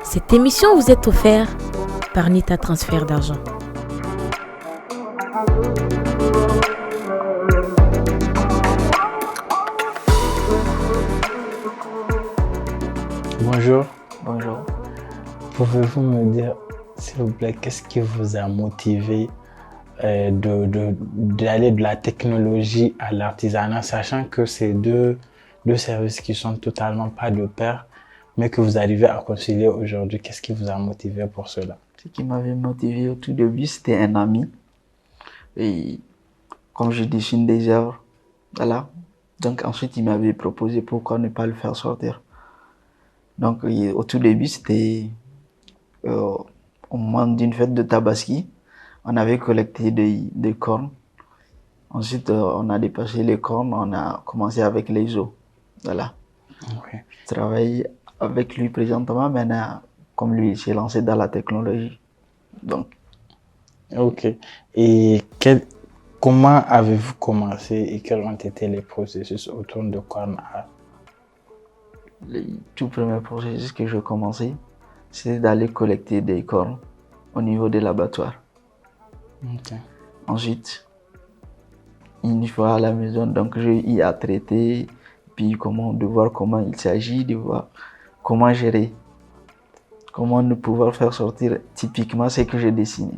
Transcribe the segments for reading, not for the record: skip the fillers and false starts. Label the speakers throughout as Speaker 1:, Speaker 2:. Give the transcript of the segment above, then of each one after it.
Speaker 1: Cette émission vous est offerte par Nita Transfert d'argent.
Speaker 2: Bonjour.
Speaker 3: Bonjour.
Speaker 2: Pouvez-vous me dire, s'il vous plaît, qu'est-ce qui vous a motivé d'aller de la technologie à l'artisanat, sachant que c'est deux services qui sont totalement pas de pair, mais que vous arrivez à concilier aujourd'hui? Qu'est-ce qui vous a motivé pour cela?
Speaker 3: Ce qui m'avait motivé au tout début, c'était un ami. Et comme je dessine des œuvres, voilà. Donc ensuite, il m'avait proposé pourquoi ne pas le faire sortir. Donc au tout début, c'était au moment d'une fête de Tabaski. On avait collecté des cornes. Ensuite, on a dépassé les cornes, on a commencé avec les os. Voilà.
Speaker 2: Okay.
Speaker 3: Je travaille avec lui présentement, maintenant, comme lui, il s'est lancé dans la technologie. Donc.
Speaker 2: Ok. Et comment avez-vous commencé et quels ont été les processus autour de Corn Art?
Speaker 3: Le tout premier processus que j'ai commencé, c'était d'aller collecter des cornes au niveau de l'abattoir.
Speaker 2: Okay.
Speaker 3: Ensuite, une fois à la maison, donc j'ai eu à traiter, puis de voir comment il s'agit, de voir comment gérer, comment ne pouvoir faire sortir typiquement ce que j'ai dessiné.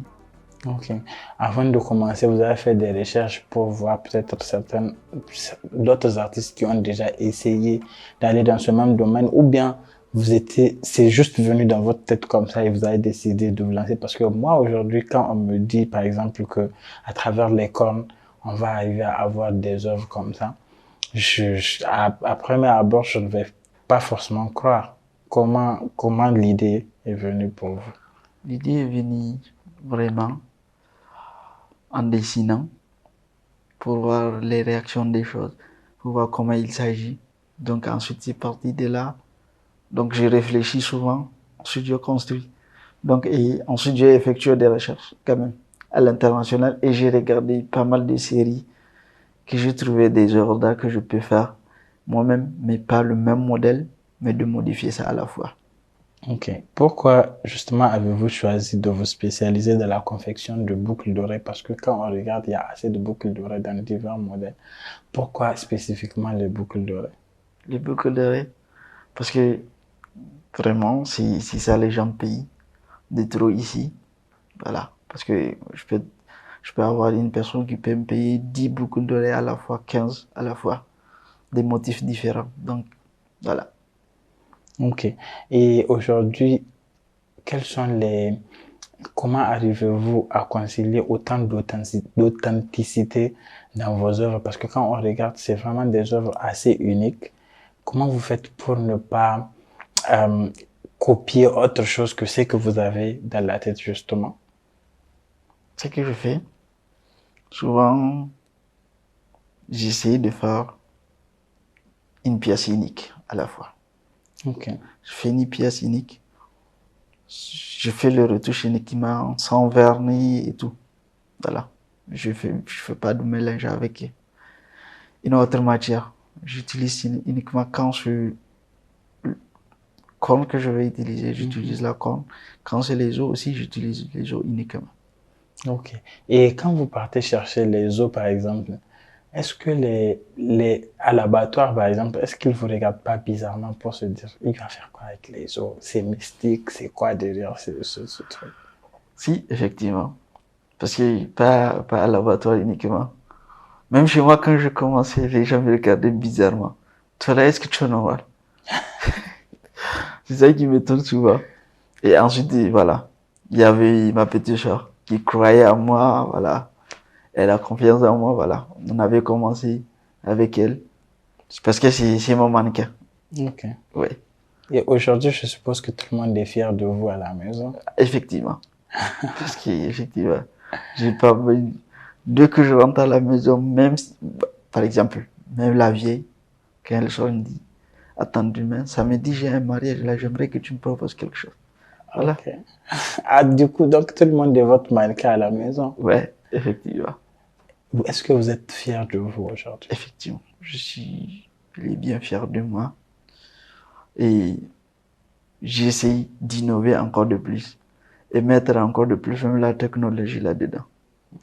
Speaker 2: Ok. Avant de commencer, vous avez fait des recherches pour voir peut-être d'autres artistes qui ont déjà essayé d'aller dans ce même domaine, ou bien c'est juste venu dans votre tête comme ça et vous avez décidé de vous lancer? Parce que moi aujourd'hui, quand on me dit par exemple que à travers les cornes, on va arriver à avoir des œuvres comme ça, à premier abord, je ne vais pas forcément croire. Comment l'idée est venue pour vous?
Speaker 3: L'idée est venue vraiment en dessinant pour voir les réactions des choses, pour voir comment il s'agit. Donc ensuite c'est parti de là. Donc j'ai réfléchi souvent, ensuite je construis. Donc et ensuite j'ai effectué des recherches quand même à l'international et j'ai regardé pas mal de séries que j'ai trouvé des œuvres d'art que je peux faire moi-même, mais pas le même modèle, mais de modifier ça à la fois.
Speaker 2: Ok. Pourquoi justement avez-vous choisi de vous spécialiser dans la confection de boucles d'oreilles? Parce que quand on regarde, il y a assez de boucles d'oreilles dans divers modèles. Pourquoi spécifiquement les boucles d'oreilles?
Speaker 3: Les boucles d'oreilles, parce que vraiment, si ça les gens payent de trop ici, voilà. Parce que je peux avoir une personne qui peut me payer 10 boucles d'oreilles à la fois, 15 à la fois, des motifs différents. Donc, voilà.
Speaker 2: Ok. Et aujourd'hui, comment arrivez-vous à concilier autant d'authenticité dans vos œuvres? Parce que quand on regarde, c'est vraiment des œuvres assez uniques. Comment vous faites pour ne pas euh, copier autre chose que ce que vous avez dans la tête, justement?
Speaker 3: Ce que je fais, souvent, j'essaie de faire une pièce unique à la fois.
Speaker 2: Ok.
Speaker 3: Je fais une pièce unique, je fais le retouche uniquement, sans vernis et tout. Voilà. Je fais pas de mélange avec une autre matière. J'utilise uniquement quand je corne que je vais utiliser, j'utilise la corne. Quand c'est les os aussi, j'utilise les os uniquement.
Speaker 2: Ok. Et quand vous partez chercher les os, par exemple, est-ce que à l'abattoir, par exemple, est-ce qu'ils vous regardent pas bizarrement pour se dire, il va faire quoi avec les os? C'est mystique, c'est quoi derrière ce truc?
Speaker 3: Si, effectivement. Parce que pas à l'abattoir uniquement. Même chez moi, quand je commençais, les gens me regardaient bizarrement. Toi là, est-ce que tu es normal? C'est ça qui m'étonne souvent. Et ensuite, voilà. Il y avait ma petite sœur qui croyait en moi, voilà. Elle a confiance en moi, voilà. On avait commencé avec elle. C'est parce que c'est mon mannequin.
Speaker 2: Ok.
Speaker 3: Oui,
Speaker 2: Et aujourd'hui, je suppose que tout le monde est fier de vous à la maison.
Speaker 3: effectivement. Parce qu'effectivement, j'ai pas, dès que je rentre à la maison, même, par exemple, même la vieille, quand elle sort, elle me dit, attends demain, samedi, j'ai un mariage, là, j'aimerais que tu me proposes quelque chose. Voilà.
Speaker 2: Ok. Ah, du coup, donc tout le monde est votre mannequin à la maison.
Speaker 3: Ouais, effectivement.
Speaker 2: Est-ce que vous êtes fier de vous aujourd'hui?
Speaker 3: Effectivement, je suis bien fier de moi et j'essaie d'innover encore de plus et mettre encore de plus même la technologie là-dedans.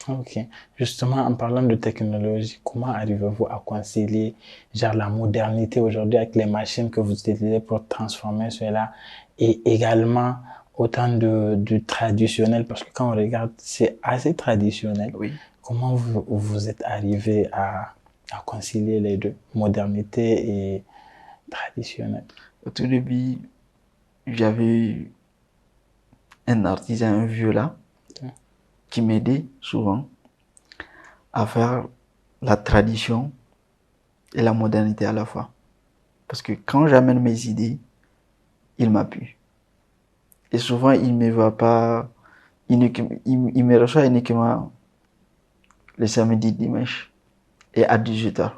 Speaker 2: Ok. Justement, en parlant de technologie, comment arrivez-vous à concilier genre la modernité aujourd'hui avec les machines que vous utilisez pour transformer cela et également autant du traditionnel parce que quand on regarde, c'est assez traditionnel.
Speaker 3: Oui.
Speaker 2: Comment vous êtes arrivé à concilier les deux, modernité et traditionnel?
Speaker 3: Au tout début, j'avais un artisan, un vieux là, qui m'aidait souvent à faire la tradition et la modernité à la fois. Parce que quand j'amène mes idées, il m'appuie. Et souvent, il ne me voit pas, il me reçoit uniquement le samedi, dimanche et à 18h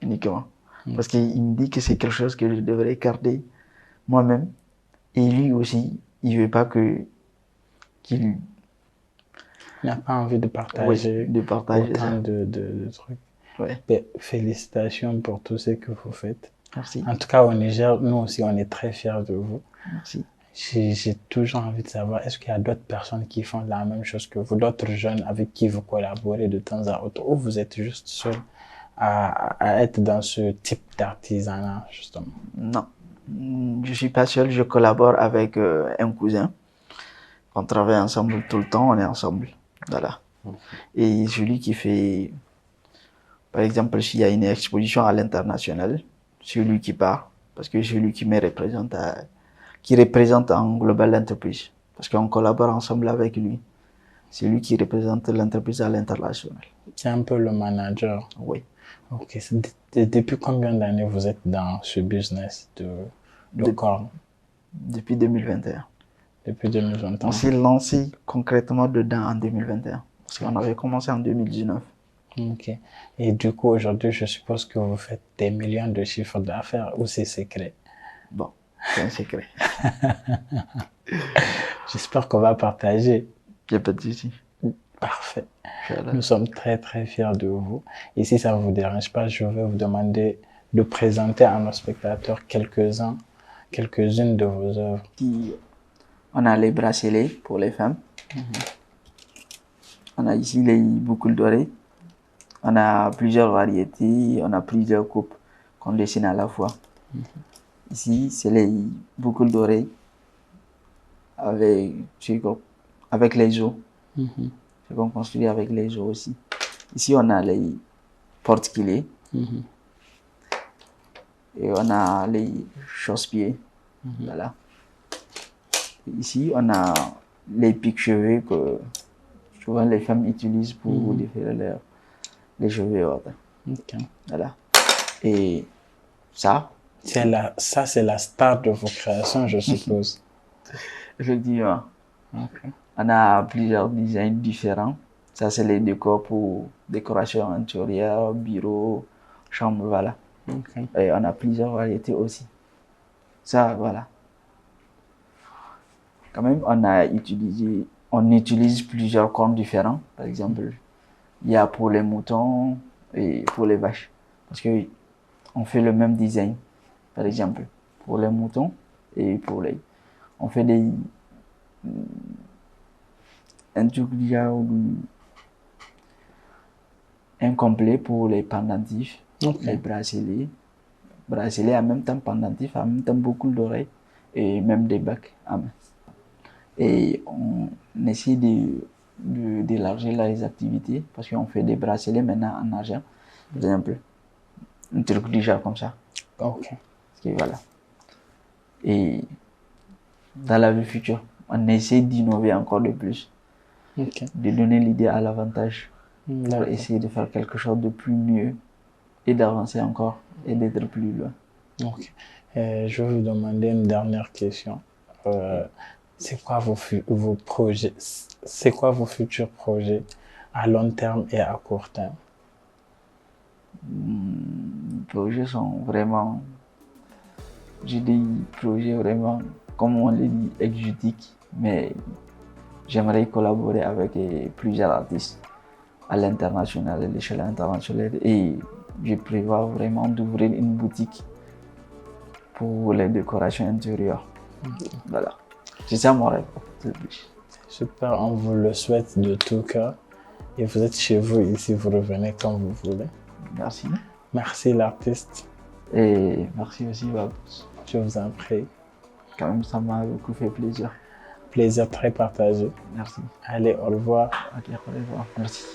Speaker 3: uniquement. Parce qu'il me dit que c'est quelque chose que je devrais garder moi-même. Et lui aussi, il veut pas qu'il
Speaker 2: n'a pas envie de partager,
Speaker 3: de partager
Speaker 2: autant
Speaker 3: ça.
Speaker 2: de trucs.
Speaker 3: Ouais.
Speaker 2: Ben, félicitations pour tout ce que vous faites.
Speaker 3: Merci.
Speaker 2: En tout cas, au Niger, nous aussi, on est très fiers de vous.
Speaker 3: Merci.
Speaker 2: J'ai toujours envie de savoir, est-ce qu'il y a d'autres personnes qui font la même chose que vous, d'autres jeunes avec qui vous collaborez de temps à autre, ou vous êtes juste seul à être dans ce type d'artisanat, justement?
Speaker 3: Non, je suis pas seul, je collabore avec un cousin. On travaille ensemble tout le temps, on est ensemble. Voilà. Et celui qui fait, par exemple, s'il y a une exposition à l'international, c'est lui qui part, parce que c'est lui qui me représente, qui représente en global l'entreprise, parce qu'on collabore ensemble avec lui. C'est lui qui représente l'entreprise à l'international.
Speaker 2: C'est un peu le manager.
Speaker 3: Oui.
Speaker 2: Ok. Depuis combien d'années vous êtes dans ce business de cornes?
Speaker 3: Depuis 2021.
Speaker 2: Depuis 2021.
Speaker 3: On s'est lancé concrètement dedans en 2021. Parce qu'on avait commencé en 2019.
Speaker 2: Ok. Et du coup, aujourd'hui, je suppose que vous faites des millions de chiffres d'affaires ou c'est secret?
Speaker 3: Bon, c'est un secret.
Speaker 2: J'espère qu'on va partager.
Speaker 3: Il n'y a pas de souci.
Speaker 2: Parfait.
Speaker 3: Voilà.
Speaker 2: Nous sommes très, très fiers de vous. Et si ça ne vous dérange pas, je vais vous demander de présenter à nos spectateurs quelques-unes de vos œuvres.
Speaker 3: On a les bracelets pour les femmes. On a ici les boucles dorées. On a plusieurs variétés. On a plusieurs coupes qu'on dessine à la fois. Ici, c'est les boucles dorées avec les os. C'est qu'on construit avec les os aussi. Ici, on a les porte-clés. Et on a les chausse-pieds. Voilà. Ici, on a les piques-cheveux que souvent les femmes utilisent pour défaire les cheveux et autres.
Speaker 2: Ok.
Speaker 3: Voilà. Et ça,
Speaker 2: c'est la star de vos créations, je suppose.
Speaker 3: Effectivement.
Speaker 2: Ok.
Speaker 3: On a plusieurs designs différents. Ça, c'est les décors pour décoration intérieure, bureau, chambre, voilà.
Speaker 2: Ok.
Speaker 3: Et on a plusieurs variétés aussi. Ça, voilà. Quand même, on utilise plusieurs cornes différents. Par exemple, il y a pour les moutons et pour les vaches. Parce que on fait le même design. Par exemple, pour les moutons et pour les... On fait un truc déjà incomplet pour les pendentifs, les bracelets. Bracelets en même temps pendentifs, en même temps boucles d'oreilles et même des bacs à main. Et on essaie d'élargir les activités parce qu'on fait des bracelets maintenant en argent, par exemple. Un truc déjà comme ça.
Speaker 2: Ok.
Speaker 3: Et voilà. Et dans la vie future, on essaie d'innover encore de plus.
Speaker 2: Ok.
Speaker 3: De donner l'idée à l'avantage pour essayer de faire quelque chose de plus mieux et d'avancer encore et d'être plus loin.
Speaker 2: Ok. Je vais vous demander une dernière question. C'est quoi vos projets? C'est quoi vos futurs projets à long terme et à court terme?
Speaker 3: Les projets sont vraiment, j'ai des projets vraiment, comme on les dit, exotiques, mais j'aimerais collaborer avec plusieurs artistes à l'international, à l'échelle internationale. Et je prévois vraiment d'ouvrir une boutique pour les décorations intérieures. Voilà. C'est ça mon rêve.
Speaker 2: Super, on vous le souhaite de tout cœur. Et vous êtes chez vous ici, vous revenez quand vous voulez.
Speaker 3: Merci.
Speaker 2: Merci l'artiste.
Speaker 3: Et merci aussi Babous.
Speaker 2: Je vous en prie.
Speaker 3: Quand même, ça m'a beaucoup fait plaisir.
Speaker 2: Plaisir très partagé.
Speaker 3: Merci.
Speaker 2: Allez, au revoir.
Speaker 3: Ok, au revoir. Merci.